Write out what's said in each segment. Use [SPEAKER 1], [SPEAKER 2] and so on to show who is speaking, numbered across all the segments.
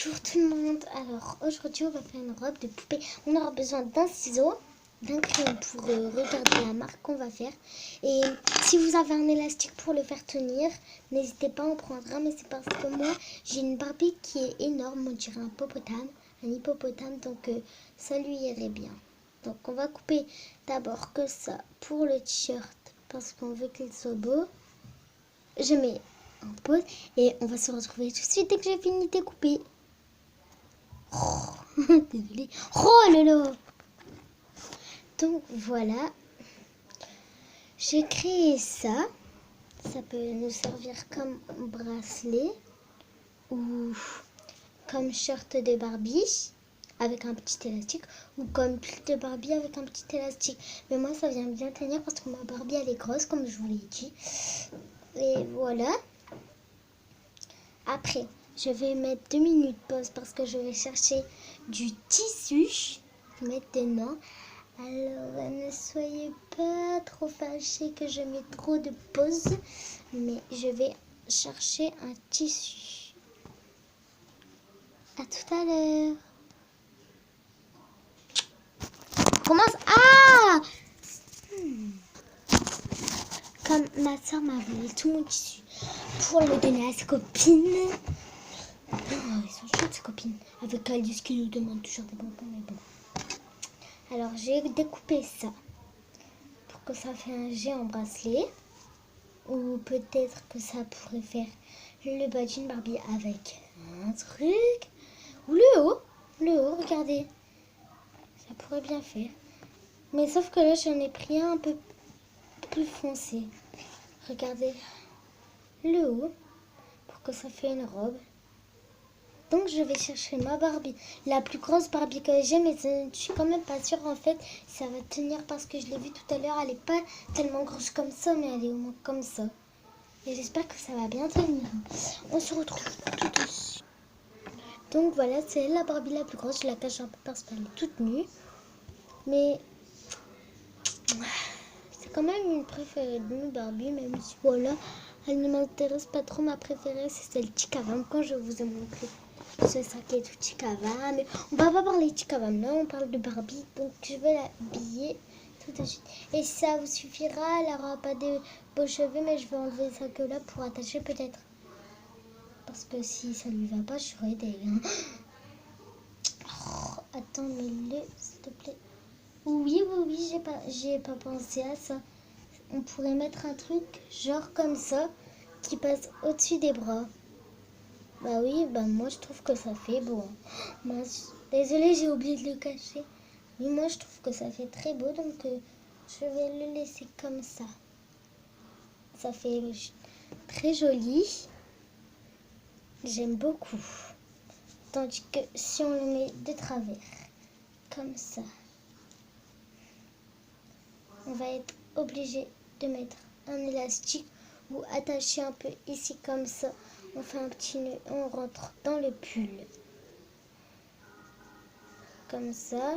[SPEAKER 1] Bonjour tout le monde. Alors aujourd'hui on va faire une robe de poupée. On aura besoin d'un ciseau, d'un crayon pour regarder la marque qu'on va faire. Et si vous avez un élastique pour le faire tenir, n'hésitez pas à en prendre un. Mais c'est parce que moi j'ai une Barbie qui est énorme, on dirait un hippopotame, donc ça lui irait bien. Donc on va couper d'abord que ça pour le t-shirt parce qu'on veut qu'il soit beau. Je mets en pause et on va se retrouver tout de suite dès que j'ai fini de couper. Oh, désolée. Oh là là. Donc voilà, j'ai créé ça. Ça peut nous servir comme bracelet ou comme shirt de Barbie avec un petit élastique ou comme pull de Barbie avec un petit élastique. Mais moi ça vient bien tenir parce que ma Barbie elle est grosse comme je vous l'ai dit. Et voilà. Après, je vais mettre 2 minutes pause parce que je vais chercher du tissu mettre dedans. Alors, ne soyez pas trop fâchés que je mets trop de pause, mais je vais chercher un tissu. À tout à l'heure. Commence. Ah! Comme ma soeur m'a volé tout mon tissu pour le donner à ses copines. Oh, ils sont chouettes ces copines. Avec Alice qui nous demande toujours des bonbons, mais bon. Alors j'ai découpé ça pour que ça fait un géant bracelet. Ou peut-être que ça pourrait faire le bas d'une Barbie avec un truc. Ou le haut, regardez. Ça pourrait bien faire. Mais sauf que là j'en ai pris un peu plus foncé. Regardez le haut pour que ça fait une robe. Donc je vais chercher ma Barbie, la plus grosse Barbie que j'ai, mais je suis quand même pas sûre en fait ça va tenir parce que je l'ai vue tout à l'heure, elle est pas tellement grosse comme ça, mais elle est au moins comme ça. Et j'espère que ça va bien tenir. On se retrouve tout de suite. Donc voilà, c'est la Barbie la plus grosse, je la cache un peu parce qu'elle est toute nue. Mais c'est quand même une préférée de nous Barbie, même si voilà, elle ne m'intéresse pas trop. Ma préférée c'est celle Ticavame quand je vous ai montré. Ce sac est tout Ticavame. Mais on va pas parler Ticavame là, on parle de Barbie. Donc je vais l'habiller tout de suite. Et ça vous suffira, elle n'aura pas de beaux cheveux, mais je vais enlever ça que là pour attacher peut-être. Parce que si ça lui va pas, je serais deg. Oh, attends, mets-le s'il te plaît. Oui, j'ai pas pensé à ça. On pourrait mettre un truc genre comme ça qui passe au-dessus des bras. Bah oui, bah moi je trouve que ça fait beau. Désolée, j'ai oublié de le cacher. Mais moi je trouve que ça fait très beau, donc je vais le laisser comme ça. Ça fait très joli. J'aime beaucoup. Tandis que si on le met de travers, comme ça, on va être obligé de mettre un élastique ou attacher un peu ici comme ça. On fait un petit nœud, on rentre dans le pull. Comme ça.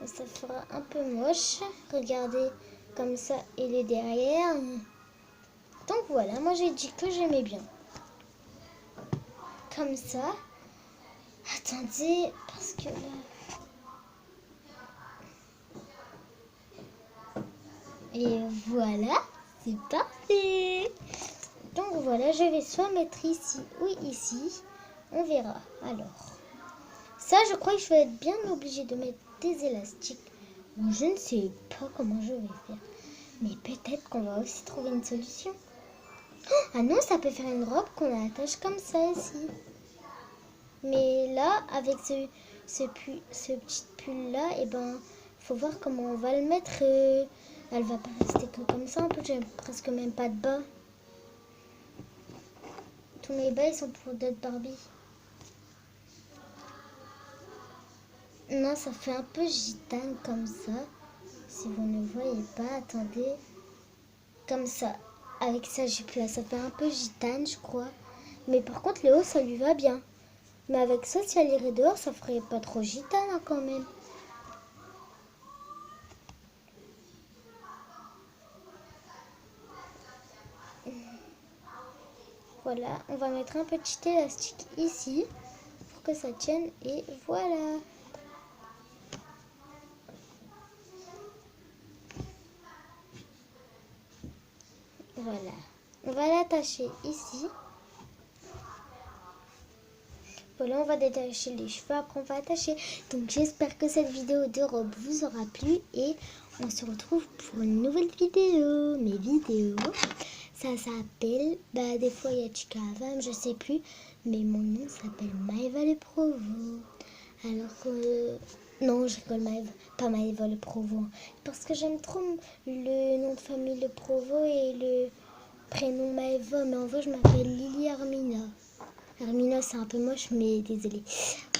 [SPEAKER 1] Et ça fera un peu moche. Regardez, comme ça, il est derrière. Donc voilà, moi j'ai dit que j'aimais bien. Comme ça. Attendez, parce que là... Et voilà, c'est parfait. Donc voilà, je vais soit mettre ici ou ici. On verra. Alors, ça, je crois que je vais être bien obligée de mettre des élastiques. Bon, je ne sais pas comment je vais faire. Mais peut-être qu'on va aussi trouver une solution. Oh, ah non, ça peut faire une robe qu'on attache comme ça ici. Mais là, avec ce petit pull-là, eh ben, faut voir comment on va le mettre. Elle va pas rester que comme ça. En plus, j'ai presque même pas de bas. Tous mes bas, ils sont pour d'autres Barbie. Non, ça fait un peu gitane comme ça. Si vous ne voyez pas, attendez. Comme ça. Avec sa jupe-là, ça fait un peu gitane, je crois. Mais par contre, le haut, ça lui va bien. Mais avec ça, si elle irait dehors, ça ferait pas trop gitane hein, quand même. Voilà, on va mettre un petit élastique ici. que ça tienne. Et voilà. Voilà. On va l'attacher ici. Voilà, on va détacher les cheveux. Après, on va attacher. Donc, j'espère que cette vidéo de robe vous aura plu. Et on se retrouve pour une nouvelle vidéo. Mes vidéos, ça s'appelle... des fois, il y a Chica Avam, je sais plus. Mais mon nom s'appelle Maëva Le Provo. Alors que... Non, je rigole, Maëva. Pas Maëva Le Provo. Parce que j'aime trop le nom de famille Le Provo et le prénom Maëva. Mais en vrai, je m'appelle Lily Armina. Armina, c'est un peu moche, mais désolée.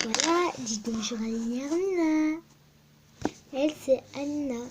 [SPEAKER 1] Voilà, dites bonjour à Lily Armina. Elle, c'est Anna.